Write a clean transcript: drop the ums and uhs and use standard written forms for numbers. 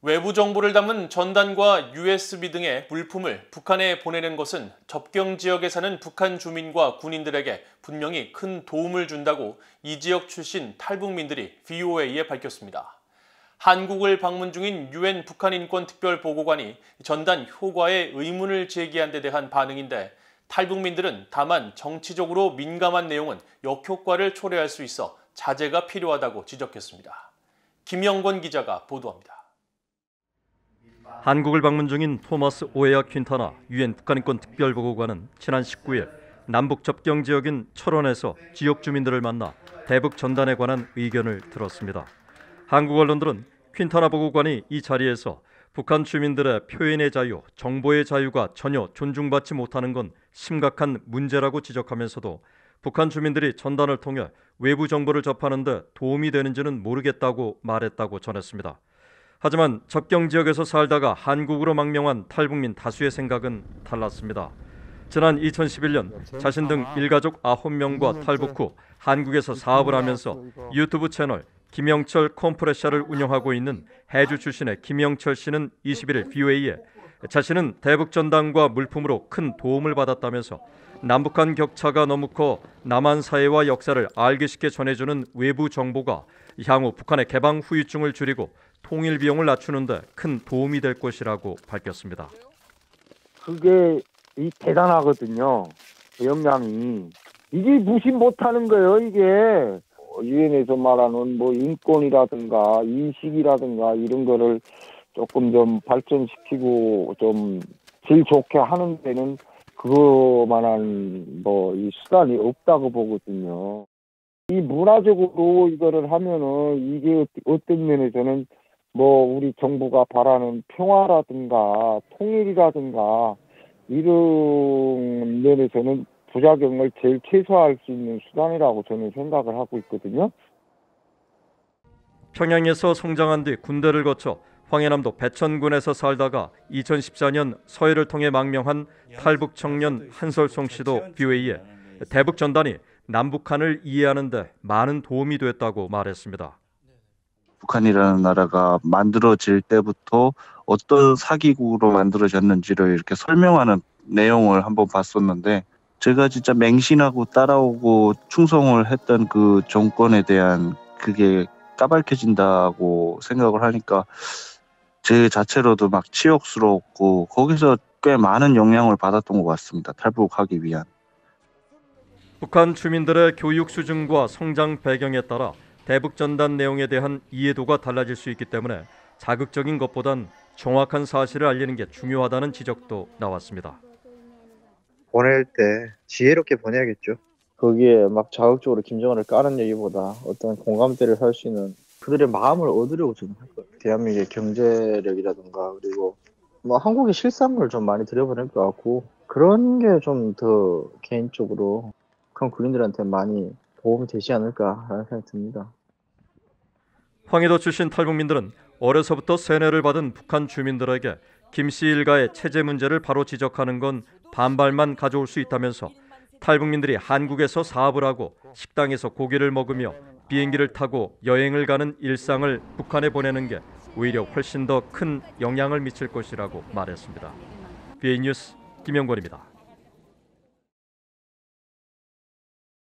외부 정보를 담은 전단과 USB 등의 물품을 북한에 보내는 것은 접경 지역에 사는 북한 주민과 군인들에게 분명히 큰 도움을 준다고 이 지역 출신 탈북민들이 VOA에 밝혔습니다. 한국을 방문 중인 유엔 북한인권특별보고관이 전단 효과에 의문을 제기한 데 대한 반응인데, 탈북민들은 다만 정치적으로 민감한 내용은 역효과를 초래할 수 있어 자제가 필요하다고 지적했습니다. 김영권 기자가 보도합니다. 한국을 방문 중인 토마스 오에아 퀸타나 유엔 북한인권 특별보고관은 지난 19일 남북 접경 지역인 철원에서 지역 주민들을 만나 대북 전단에 관한 의견을 들었습니다. 한국 언론들은 퀸타나 보고관이 이 자리에서 북한 주민들의 표현의 자유, 정보의 자유가 전혀 존중받지 못하는 건 심각한 문제라고 지적하면서도 북한 주민들이 전단을 통해 외부 정보를 접하는 데 도움이 되는지는 모르겠다고 말했다고 전했습니다. 하지만 접경 지역에서 살다가 한국으로 망명한 탈북민 다수의 생각은 달랐습니다. 지난 2011년 자신 등 일가족 9명과 탈북 후 한국에서 사업을 하면서 유튜브 채널 김영철 컴프레셔를 운영하고 있는 해주 출신의 김영철 씨는 21일 VOA에 자신은 대북 전단과 물품으로 큰 도움을 받았다면서 남북한 격차가 너무 커 남한 사회와 역사를 알기 쉽게 전해주는 외부 정보가 향후 북한의 개방 후유증을 줄이고 통일 비용을 낮추는 데 큰 도움이 될 것이라고 밝혔습니다. 그게 대단하거든요. 그 역량이. 이게 무시 못하는 거예요, 이게. 유엔에서 말하는 뭐 인권이라든가 인식이라든가 이런 거를 조금 좀 발전시키고 좀 제일 좋게 하는 데는 그거만한 뭐 이 수단이 없다고 보거든요. 이 문화적으로 이거를 하면은 이게 어떤 면에서는 뭐 우리 정부가 바라는 평화라든가 통일이라든가 이런 면에서는 부작용을 제일 최소화할 수 있는 수단이라고 저는 생각을 하고 있거든요. 평양에서 성장한 뒤 군대를 거쳐 황해남도 배천군에서 살다가 2014년 서해를 통해 망명한 탈북 청년 한설송 씨도 VOA에 대북 전단이 남북한을 이해하는 데 많은 도움이 됐다고 말했습니다. 북한이라는 나라가 만들어질 때부터 어떤 사기국으로 만들어졌는지를 이렇게 설명하는 내용을 한번 봤었는데, 제가 진짜 맹신하고 따라오고 충성을 했던 그 정권에 대한 그게 까발켜진다고 생각을 하니까 제 자체로도 막 치욕스럽고 거기서 꽤 많은 영향을 받았던 것 같습니다. 탈북하기 위한. 북한 주민들의 교육 수준과 성장 배경에 따라 대북 전단 내용에 대한 이해도가 달라질 수 있기 때문에 자극적인 것보단 정확한 사실을 알리는 게 중요하다는 지적도 나왔습니다. 보낼 때 지혜롭게 보내야겠죠. 거기에 막 자극적으로 김정은을 까는 얘기보다 어떤 공감대를 살 수 있는 그들의 마음을 얻으려고 저는 할 거예요. 대한민국의 경제력이라든가 그리고 뭐 한국의 실상을 좀 많이 들여보낼 것 같고, 그런 게 좀 더 개인적으로 북한 국민들한테 많이 도움이 되지 않을까라는 생각이 듭니다. 황해도 출신 탈북민들은 어려서부터 세뇌를 받은 북한 주민들에게 김 씨 일가의 체제 문제를 바로 지적하는 건 반발만 가져올 수 있다면서 탈북민들이 한국에서 사업을 하고 식당에서 고기를 먹으며 비행기를 타고 여행을 가는 일상을 북한에 보내는 게 오히려 훨씬 더 큰 영향을 미칠 것이라고 말했습니다. VOA 뉴스 김영권입니다.